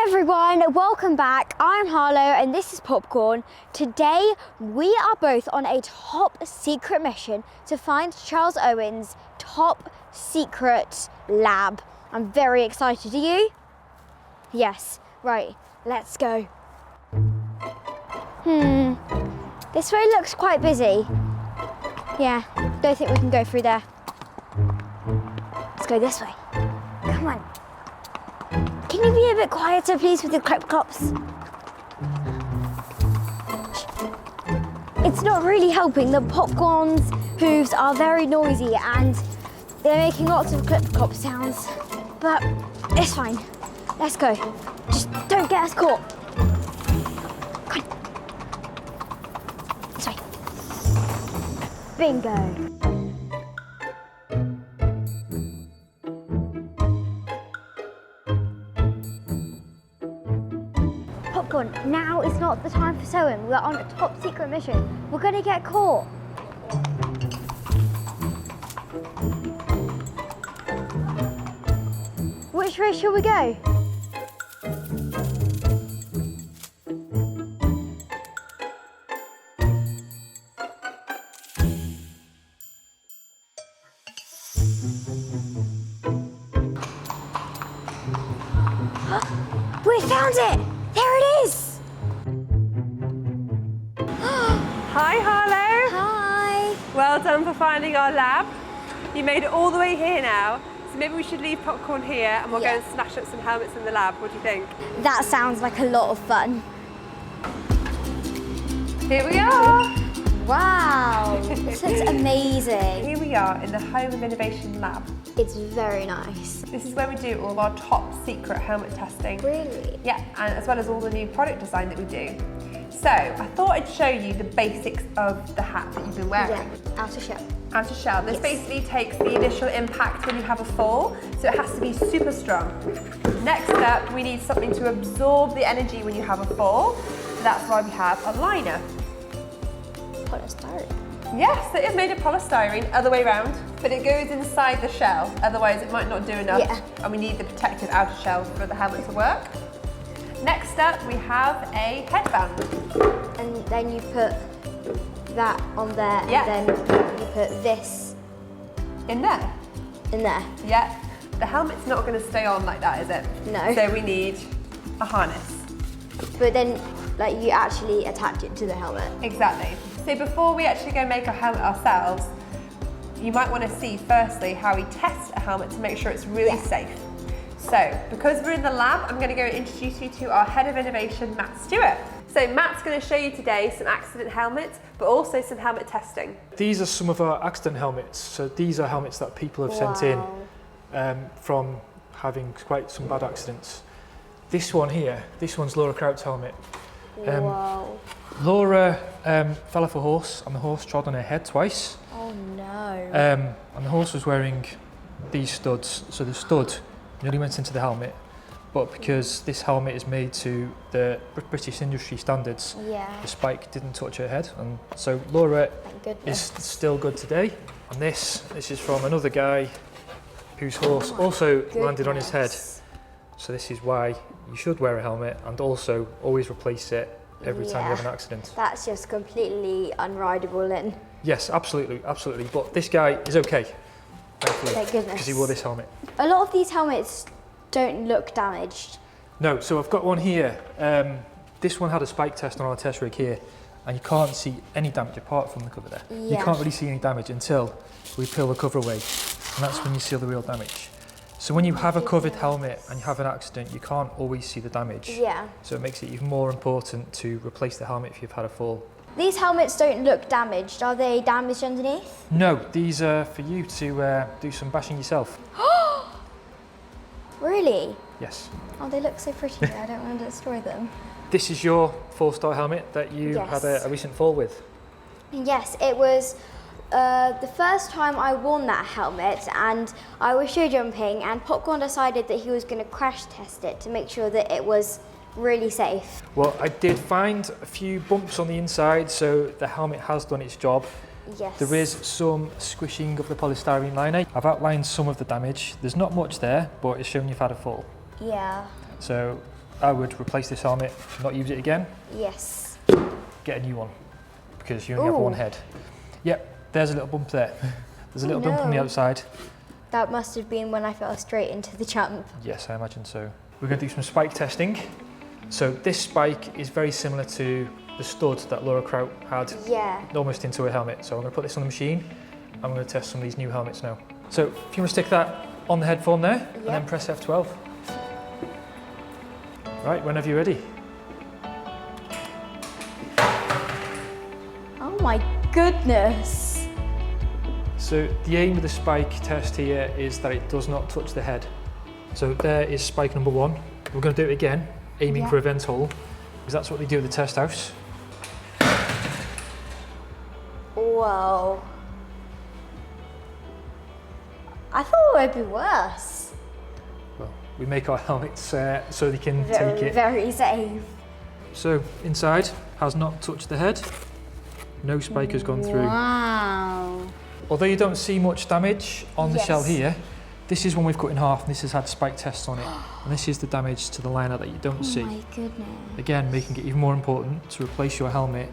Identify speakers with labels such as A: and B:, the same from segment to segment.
A: everyone, welcome back. I'm Harlow and this is Popcorn. Today we are both on a top secret mission to find Charles Owen's top secret lab. I'm very excited. Are you? Yes, right, let's go. This way looks quite busy. Yeah, don't think we can go through there. Let's go this way. Come on. Can you be a bit quieter, please, with the clip clops? It's not really helping. The popcorn's hooves are very noisy and they're making lots of clip clop sounds. But it's fine. Let's go. Just don't get us caught. Come on. This way. Bingo. Popcorn, now is not the time for sewing. We're on a top secret mission. We're gonna get caught. Which way shall we go? We found it! There it is!
B: Hi, Harlow.
A: Hi.
B: Well done for finding our lab. You made it all the way here now, so maybe we should leave Popcorn here and we'll go and snatch up some helmets in the lab. What do you think?
A: That sounds like a lot of fun.
B: Here we are.
A: Wow, this looks amazing.
B: Here we are in the Home of Innovation lab.
A: It's very nice.
B: This is where we do all of our top secret helmet testing.
A: Really?
B: Yeah, and as well as all the new product design that we do. So I thought I'd show you the basics of the hat that you've been wearing.
A: Yeah, outer shell.
B: Outer shell. This basically takes the initial impact when you have a fall, so it has to be super strong. Next up, we need something to absorb the energy when you have a fall. So that's why we have a liner.
A: Polystyrene.
B: Yes, it is made of polystyrene, other way around, but it goes inside the shell, otherwise it might not do enough.
A: Yeah.
B: And we need the protective outer shell for the helmet to work. Next up, we have a headband.
A: And then you put that on there,
B: Yeah.
A: and then you put this
B: In there.
A: in there.
B: Yeah. The helmet's not going to stay on like that, is it?
A: No.
B: So we need a harness.
A: But then, like, you actually attach it to the helmet.
B: Exactly. So before we actually go make a helmet ourselves, you might want to see firstly how we test a helmet to make sure it's really safe. So because we're in the lab, I'm going to go and introduce you to our Head of Innovation, Matt Stewart. So Matt's going to show you today some accident helmets, but also some helmet testing.
C: These are some of our accident helmets. So these are helmets that people have sent in from having quite some bad accidents. This one here, this one's Laura Kraut's helmet.
A: Wow.
C: Laura fell off a horse and the horse trod on her head twice.
A: Oh no.
C: And the horse was wearing these studs. So the stud nearly went into the helmet, but because this helmet is made to the British industry standards, the spike didn't touch her head. And so Laura is still good today. And this is from another guy whose horse also landed on his head. So this is why you should wear a helmet and also always replace it every time you have an accident.
A: That's just completely unrideable then.
C: Yes, absolutely, absolutely. But this guy is okay, thankfully,
A: Thank goodness.
C: because he wore this helmet.
A: A lot of these helmets don't look damaged.
C: No, so I've got one here. This one had a spike test on our test rig here, and you can't see any damage apart from the cover there. You can't really see any damage until we peel the cover away, and that's when you see the real damage. So when you have a covered helmet and you have an accident, you can't always see the damage.
A: Yeah.
C: So it makes it even more important to replace the helmet if you've had a fall.
A: These helmets don't look damaged. Are they damaged underneath?
C: No, these are for you to do some bashing yourself.
A: Really?
C: Yes.
A: Oh, they look so pretty. I don't want to destroy them.
C: This is your 4-star helmet that you had a recent fall with.
A: Yes, it was the first time I worn that helmet, and I was show jumping, and Popcorn decided that he was going to crash test it to make sure that it was really safe.
C: Well, I did find a few bumps on the inside, so the helmet has done its job.
A: Yes.
C: There is some squishing of the polystyrene liner. I've outlined some of the damage. There's not much there, but it's shown you've had a fall.
A: Yeah.
C: So I would replace this helmet, not use it again.
A: Yes.
C: Get a new one, because you only have one head. Yep, there's a little bump there. There's a little bump on the outside.
A: That must have been when I fell straight into the jump.
C: Yes, I imagine so. We're going to do some spike testing. So this spike is very similar to the stud that Laura Kraut had almost into her helmet. So I'm going to put this on the machine. I'm going to test some of these new helmets now. So if you want to stick that on the head form there, and then press F12. Right, whenever you're ready.
A: Oh my goodness.
C: So the aim of the spike test here is that it does not touch the head. So there is spike number 1. We're going to do it again, aiming for a vent hole, because that's what they do at the test house.
A: Whoa. I thought it would be worse.
C: Well, we make our helmets so they can take it.
A: Very safe.
C: So inside has not touched the head. No spike has gone through.
A: Wow.
C: Although you don't see much damage on the shell here, this is one we've cut in half and this has had spike tests on it. And this is the damage to the liner that you don't see.
A: Oh my goodness.
C: Again, making it even more important to replace your helmet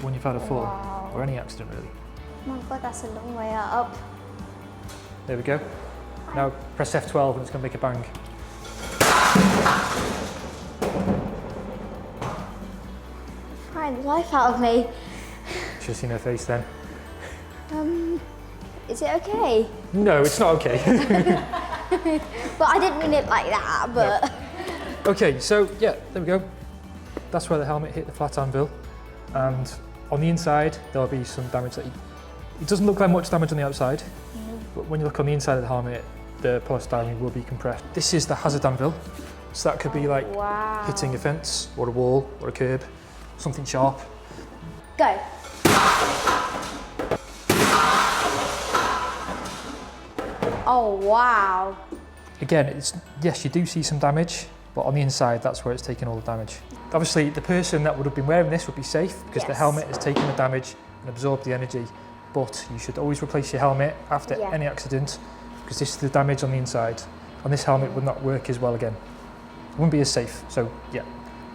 C: when you've had a fall or any accident really.
A: Oh my god, that's a long way up.
C: There we go. Now press F12 and it's going to make a bang.
A: Frightened the life out of me.
C: Should have seen her face then.
A: Is it okay?
C: No, it's not okay.
A: Well, I didn't mean it like that, but...
C: No. Okay, so yeah, there we go. That's where the helmet hit the flat anvil. And on the inside, there'll be some damage that it doesn't look like much damage on the outside, but when you look on the inside of the helmet, the polystyrene will be compressed. This is the hazard anvil, so that could be like hitting a fence or a wall or a curb, something sharp.
A: Go. Oh wow.
C: Again, yes, you do see some damage, but on the inside, that's where it's taking all the damage. Obviously, the person that would have been wearing this would be safe because the helmet has taken the damage and absorbed the energy, but you should always replace your helmet after any accident because this is the damage on the inside, and this helmet would not work as well again. It wouldn't be as safe, so yeah,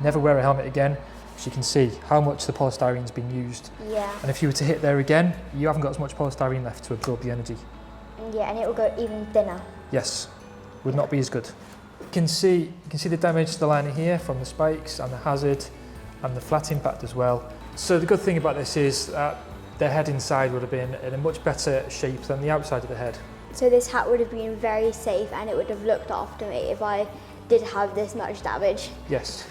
C: never wear a helmet again because you can see how much the polystyrene's been used. Yeah. And if you were to hit there again, you haven't got as much polystyrene left to absorb the energy.
A: Yeah, and it will go even thinner.
C: Yes, would not be as good. You can see the damage to the liner here from the spikes and the hazard and the flat impact as well. So the good thing about this is that the head inside would have been in a much better shape than the outside of the head.
A: So this hat would have been very safe and it would have looked after me if I did have this much damage.
C: Yes.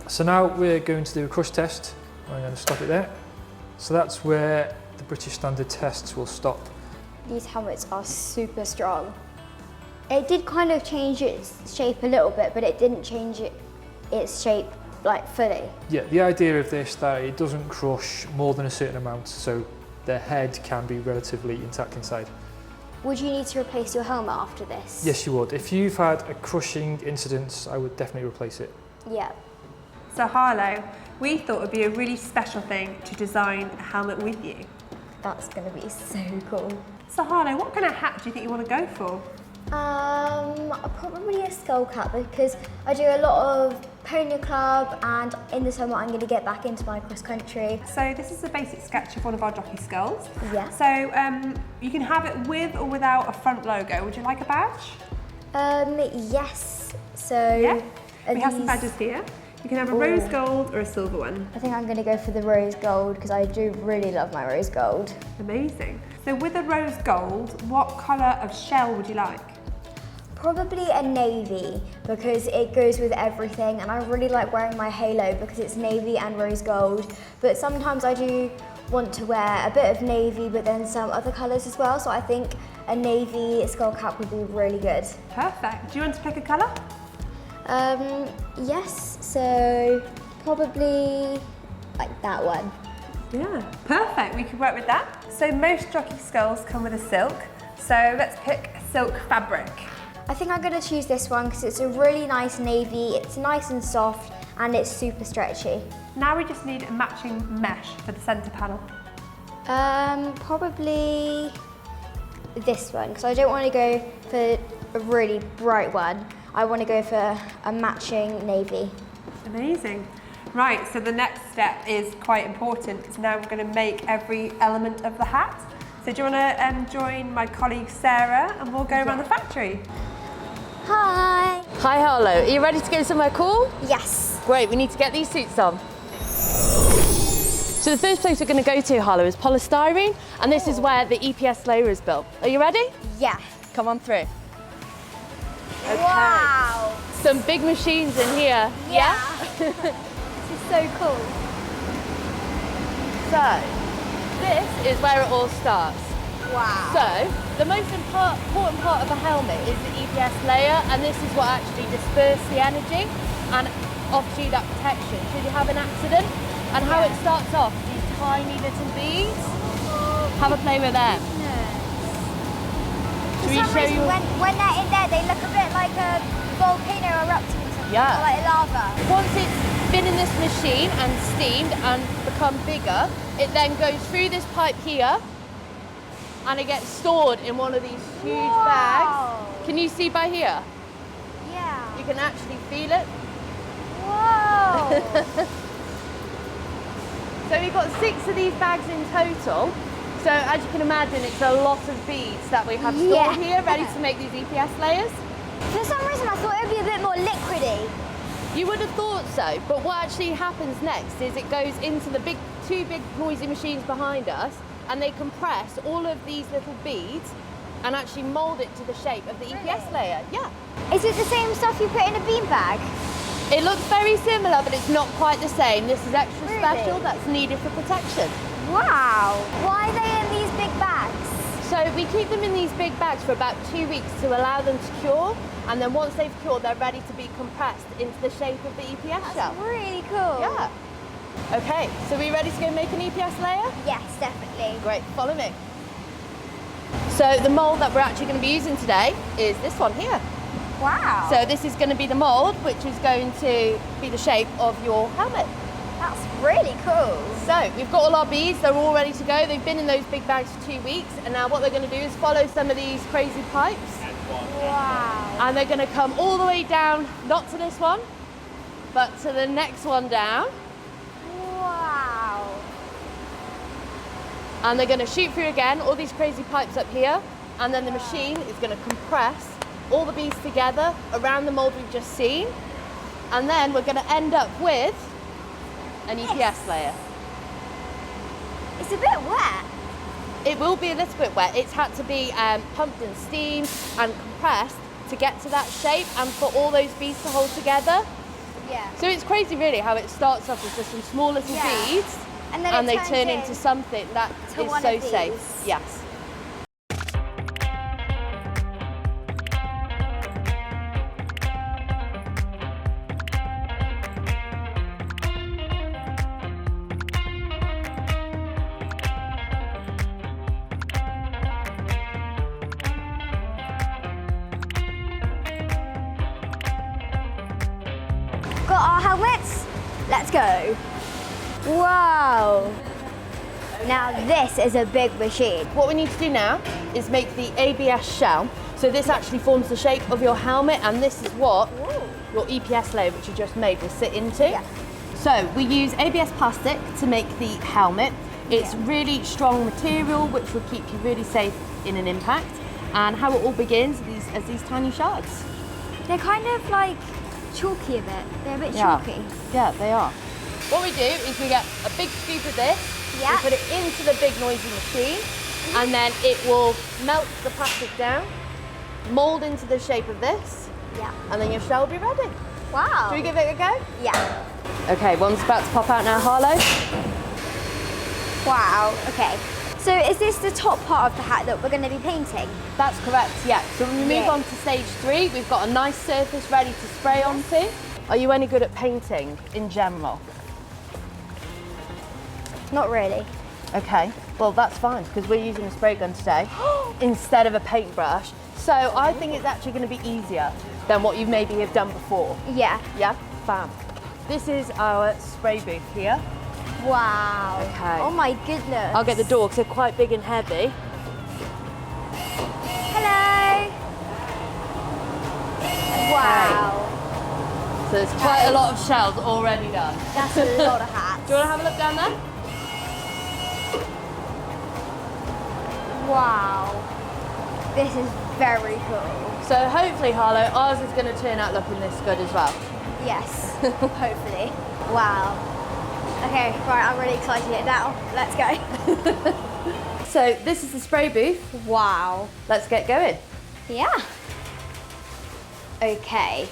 C: So now we're going to do a crush test. I'm going to stop it there. So that's where the British standard tests will stop.
A: These helmets are super strong. It did kind of change its shape a little bit, but it didn't change its shape like fully. Yeah,
C: the idea of this that it doesn't crush more than a certain amount, so the head can be relatively intact inside.
A: Would you need to replace your helmet after this?
C: Yes, you would. If you've had a crushing incident, I would definitely replace it.
A: Yeah.
B: So Harlow, we thought it would be a really special thing to design a helmet with you.
A: That's going to be so cool.
B: So Harlow, what kind of hat do you think you want to go for?
A: Probably a skull cap because I do a lot of pony club and in the summer I'm going to get back into my cross country.
B: So this is a basic sketch of one of our jockey skulls.
A: Yeah.
B: So you can have it with or without a front logo. Would you like a badge?
A: Yes. So
B: we have some badges here. You can have a rose gold or a silver one.
A: I think I'm going to go for the rose gold because I do really love my rose gold.
B: Amazing. So with the rose gold, what colour of shell would you like?
A: Probably a navy because it goes with everything and I really like wearing my halo because it's navy and rose gold, but sometimes I do want to wear a bit of navy but then some other colours as well, so I think a navy skull cap would be really good.
B: Perfect. Do you want to pick a colour?
A: Yes, so probably like that one.
B: Yeah, perfect. We could work with that. So most jockey skulls come with a silk, so let's pick a silk fabric.
A: I think I'm going to choose this one because it's a really nice navy, it's nice and soft and it's super stretchy.
B: Now we just need a matching mesh for the centre panel.
A: Probably this one because I don't want to go for a really bright one. I want to go for a matching navy.
B: Amazing. Right, so the next step is quite important, because now we're going to make every element of the hat. So do you want to join my colleague Sarah, and we'll go around the factory?
A: Hi.
D: Hi Harlow, are you ready to go somewhere cool?
A: Yes.
D: Great, we need to get these suits on. So the first place we're going to go to, Harlow, is polystyrene, and this is where the EPS layer is built. Are you ready?
A: Yeah.
D: Come on through. Okay.
A: Wow.
D: Some big machines in here.
A: Yeah. This is so cool.
D: So, this is where it all starts.
A: Wow.
D: So, the most important part of a helmet is the EPS layer, and this is what actually disperses the energy and offers you that protection should you have an accident. And how it starts off, these tiny little beads. Have a play with them.
A: For some reason, when they're in there, they look a bit like a volcano erupting or something, or like lava.
D: Once it's been in this machine and steamed and become bigger, it then goes through this pipe here, and it gets stored in one of these huge bags. Can you see by here?
A: Yeah.
D: You can actually feel it.
A: Whoa.
D: So we've got 6 of these bags in total. So as you can imagine, it's a lot of beads that we have stored here, ready to make these EPS layers.
A: For some reason, I thought it would be a bit more liquidy.
D: You would have thought so, but what actually happens next is it goes into the two big noisy machines behind us, and they compress all of these little beads and actually mould it to the shape of the EPS layer. Yeah.
A: Is it the same stuff you put in a beanbag?
D: It looks very similar, but it's not quite the same. This is extra special that's needed for protection.
A: Wow. Why are they in these big bags?
D: So we keep them in these big bags for about 2 weeks to allow them to cure, and then once they've cured, they're ready to be compressed into the shape of the EPS shell.
A: That's really cool.
D: Yeah. Okay, so we ready to go make an EPS layer?
A: Yes, definitely.
D: Great, follow me. So the mould that we're actually going to be using today is this one here.
A: Wow.
D: So this is going to be the mould, which is going to be the shape of your helmet.
A: That's really cool.
D: So we've got all our beads, they're all ready to go. They've been in those big bags for 2 weeks, and now what we're going to do is follow some of these crazy pipes.
A: Wow.
D: And they're going to come all the way down, not to this one, but to the next one down.
A: Wow.
D: And they're going to shoot through again, all these crazy pipes up here, and then the machine is going to compress all the beads together around the mould we've just seen, and then we're going to end up with an EPS layer.
A: It's a bit wet.
D: It will be a little bit wet. It's had to be pumped and steamed and compressed to get to that shape and for all those beads to hold together.
A: Yeah.
D: So it's crazy really how it starts off as just some small little beads,
A: and then
D: they turn into something that is so safe. Yes.
A: Got our helmets? Let's go. Wow. Now this is a big machine.
D: What we need to do now is make the ABS shell. So this actually forms the shape of your helmet, and this is what your EPS layer, which you just made, will sit into.
A: Yeah.
D: So we use ABS plastic to make the helmet. It's really strong material, which will keep you really safe in an impact. And how it all begins is these tiny shards.
A: They're kind of like chalky a bit. They're a bit chalky.
D: Yeah, they are. What we do is we get a big scoop of this, we put it into the big noisy machine, and then it will melt the plastic down, mould into the shape of this, and then your shell will be ready.
A: Wow.
D: Do we give it a go?
A: Yeah.
D: Okay, one's about to pop out now, Harlow.
A: Wow, okay. So is this the top part of the hat that we're going to be painting?
D: That's correct, yeah. So when we move on to stage 3, we've got a nice surface ready to spray onto. Are you any good at painting in general?
A: Not really.
D: Okay, well that's fine, because we're using a spray gun today instead of a paintbrush. So I think it's actually going to be easier than what you maybe have done before.
A: Yeah.
D: Yeah, fab. This is our spray booth here.
A: Wow.
D: Okay.
A: Oh my goodness.
D: I'll get the door because they're quite big and heavy.
A: Hello. Wow.
D: So there's quite a lot of shells already done.
A: That's a lot of hats.
D: Do you want to have a look down there?
A: Wow. This is very cool.
D: So hopefully, Harlow, ours is going to turn out looking this good as well.
A: Yes, hopefully. Wow. Okay, right, I'm really excited now. Let's go.
D: So this is the spray booth.
A: Wow.
D: Let's get going.
A: Yeah. Okay.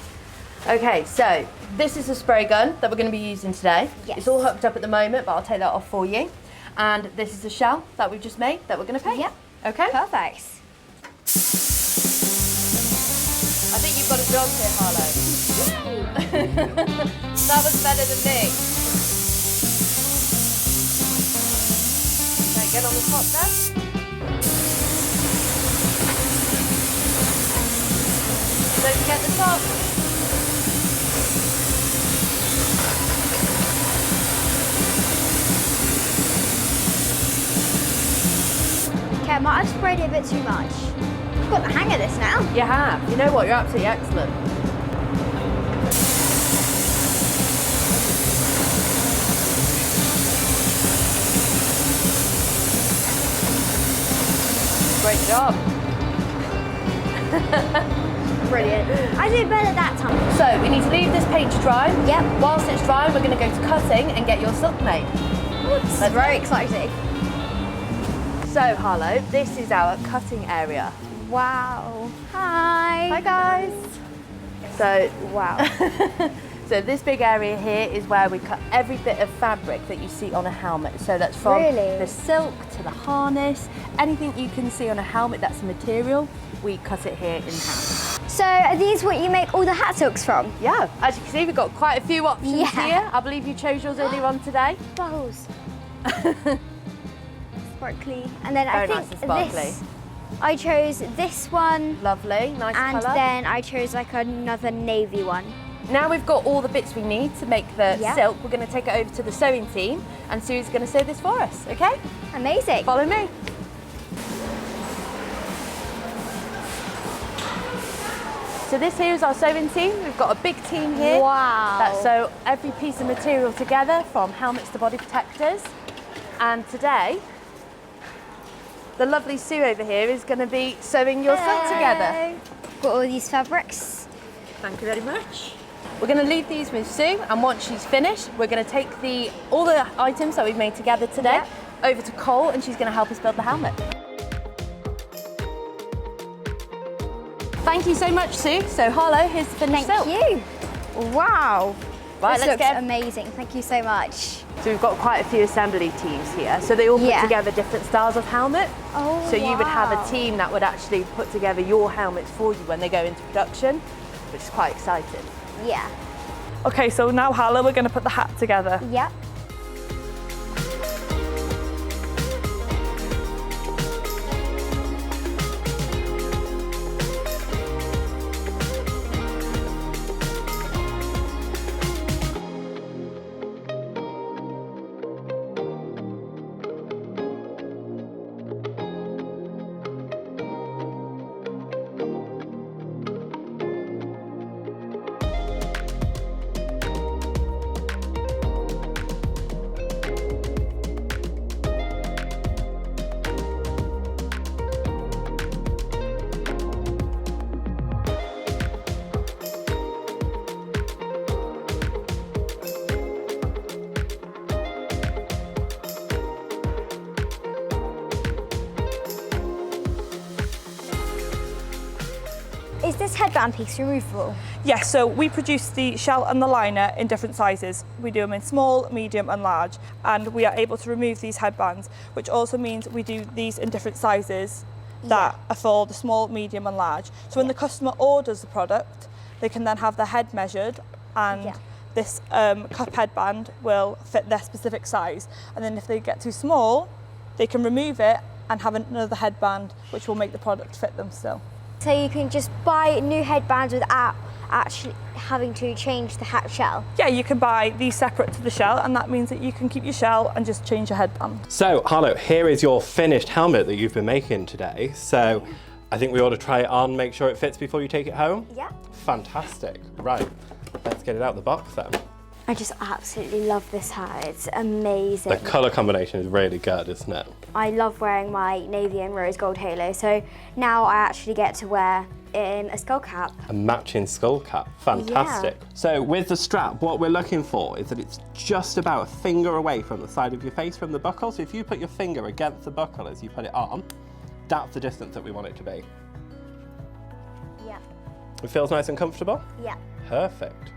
D: Okay, so this is the spray gun that we're going to be using today.
A: Yes.
D: It's all hooked up at the moment, but I'll take that off for you. And this is the shell that we've just made that we're going to paint.
A: Yep.
D: Okay.
A: Perfect.
D: I think you've got a job here, Harlow. That was better than me. Okay, get on the top there. Don't forget the top.
A: Okay, I might have sprayed it a bit too much. I've got the hang of this now.
D: You have. You know what? You're absolutely excellent. Great job.
A: Brilliant. I did better that time.
D: So we need to leave this paint to dry.
A: Yep.
D: Whilst it's drying, we're going to go to cutting and get your silk made.
A: This is very exciting.
D: So Harlow, this is our cutting area.
A: Wow. Hi.
D: Hi guys. So
A: Wow.
D: So this big area here is where we cut every bit of fabric that you see on a helmet. So that's from
A: Really?
D: the silk to the harness, anything you can see on a helmet that's a material, we cut it here in half.
A: So are these what you make all the hat silks from?
D: Yeah, as you can see, we've got quite a few options
A: Yeah.
D: here. I believe you chose yours earlier on today.
A: Bubbles. Sparkly. And then
D: Very
A: I think
D: nice and sparkly.
A: this, I chose this one.
D: Lovely, nice
A: And
D: colour.
A: then I chose like another navy one.
D: Now we've got all the bits we need to make the
A: Yeah.
D: silk, we're going to take it over to the sewing team and Sue's going to sew this for us, okay?
A: Amazing.
D: Follow me. So this here is our sewing team. We've got a big team here
A: Wow.
D: that sew every piece of material together from helmets to body protectors. And today, the lovely Sue over here is going to be sewing your silk together.
A: Got all these fabrics.
D: Thank you very much. We're going to leave these with Sue, and once she's finished, we're going to take all the items that we've made together today over to Cole, and she's going to help us build the helmet. Thank you so much, Sue. So Harlow, here's the finished silk.
A: Thank you. Wow.
D: Right,
A: this
D: let's
A: looks
D: get.
A: amazing. Thank you so much.
D: So we've got quite a few assembly teams here. So they all put
A: Yeah.
D: together different styles of helmet.
A: Oh,
D: So you would have
A: wow.
D: a team that would actually put together your helmets for you when they go into production, which is quite exciting.
A: Yeah.
E: Okay, so now Harlow, we're going to put the hat together.
A: Yep. Is this headband piece removable?
E: Yes, so we produce the shell and the liner in different sizes. We do them in small, medium and large, and we are able to remove these headbands, which also means we do these in different sizes that are for the small, medium and large. So when the customer orders the product, they can then have their head measured, and this cup headband will fit their specific size. And then if they get too small, they can remove it and have another headband, which will make the product fit them still.
A: So you can just buy new headbands without actually having to change the hat shell?
E: Yeah, you can buy these separate to the shell, and that means that you can keep your shell and just change your headband.
F: So Harlow, here is your finished helmet that you've been making today. So I think we ought to try it on, make sure it fits before you take it home.
A: Yeah.
F: Fantastic. Right, let's get it out of the box then.
A: I just absolutely love this hat. It's amazing.
F: The colour combination is really good, isn't it?
A: I love wearing my navy and rose gold halo, so now I actually get to wear a skull cap.
F: A matching skull cap. Fantastic.
A: Yeah.
F: So with the strap, what we're looking for is that it's just about a finger away from the side of your face from the buckle. So if you put your finger against the buckle as you put it on, that's the distance that we want it to be.
A: Yeah.
F: It feels nice and comfortable?
A: Yeah.
F: Perfect.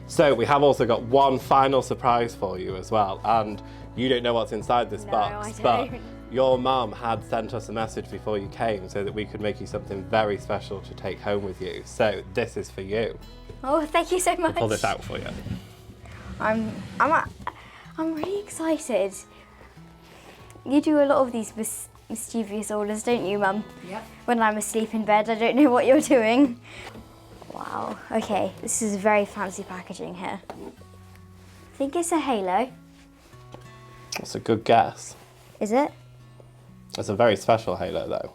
F: So we have also got one final surprise for you as well, and you don't know what's inside this box, but your mum had sent us a message before you came so that we could make you something very special to take home with you. So this is for you.
A: Oh, thank you so much.
F: I'll pull this out for you.
A: I'm really excited. You do a lot of these mischievous orders, don't you, Mum?
B: Yep.
A: When I'm asleep in bed, I don't know what you're doing. Wow, okay, this is very fancy packaging here. I think it's a halo.
F: That's a good guess.
A: Is it?
F: It's a very special halo though.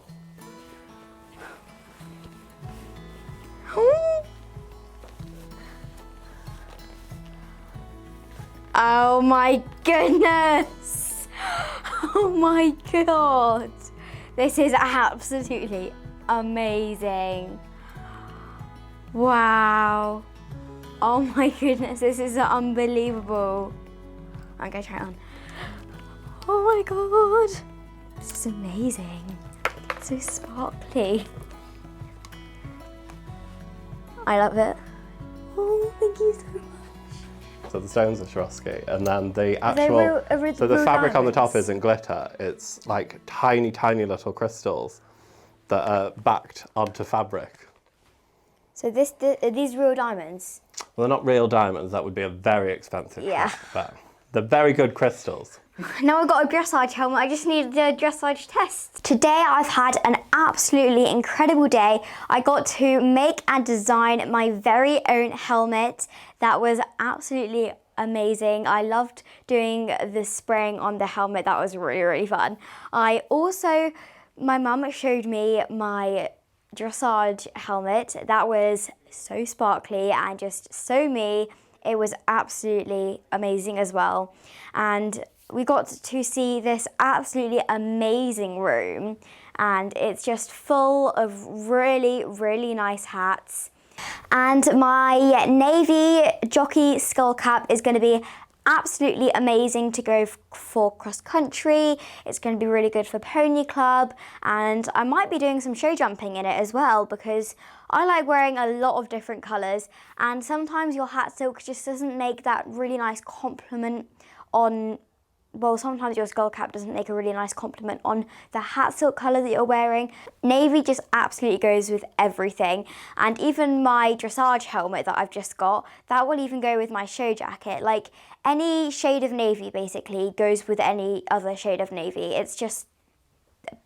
A: Oh my goodness! Oh my god! This is absolutely amazing. Wow. Oh my goodness, this is unbelievable. I'm gonna try it on. Oh my god. This is amazing. It's so sparkly. I love it. Oh, thank you so much.
F: So the stones are Swarovski, and then the actual, so the
A: real
F: fabric on the top
A: diamonds?
F: isn't glitter, it's like tiny, tiny little crystals that are backed onto fabric.
A: So are these real diamonds?
F: Well, they're not real diamonds, that would be a very expensive
A: Yeah.
F: hat, but they're very good crystals.
A: Now I've got a dressage helmet, I just need the dressage test. Today I've had an absolutely incredible day. I got to make and design my very own helmet. That was absolutely amazing. I loved doing the spraying on the helmet. That was really, really fun. My mum showed me my dressage helmet. That was so sparkly and just so me. It was absolutely amazing as well. And we got to see this absolutely amazing room, and it's just full of really, really nice hats. And my navy jockey skull cap is going to be absolutely amazing to go for cross country. It's going to be really good for pony club, and I might be doing some show jumping in it as well, because I like wearing a lot of different colours, and sometimes your hat silk just doesn't make that really nice complement on, well, sometimes your skull cap doesn't make a really nice complement on the hat silk colour that you're wearing. Navy just absolutely goes with everything. And even my dressage helmet that I've just got, that will even go with my show jacket. Like, any shade of navy basically goes with any other shade of navy. It's just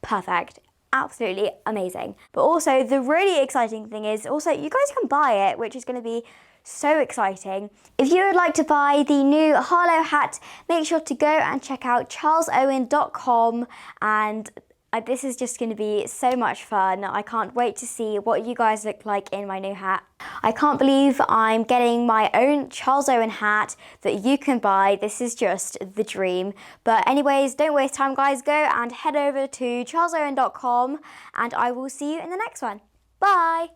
A: perfect. Absolutely amazing. But also, the really exciting thing is also you guys can buy it, which is going to be so exciting. If you would like to buy the new Harlow hat, make sure to go and check out charlesowen.com, and this is just going to be so much fun. I can't wait to see what you guys look like in my new hat. I can't believe I'm getting my own Charles Owen hat that you can buy. This is just the dream. But anyways, don't waste time, guys. Go and head over to charlesowen.com, and I will see you in the next one. Bye.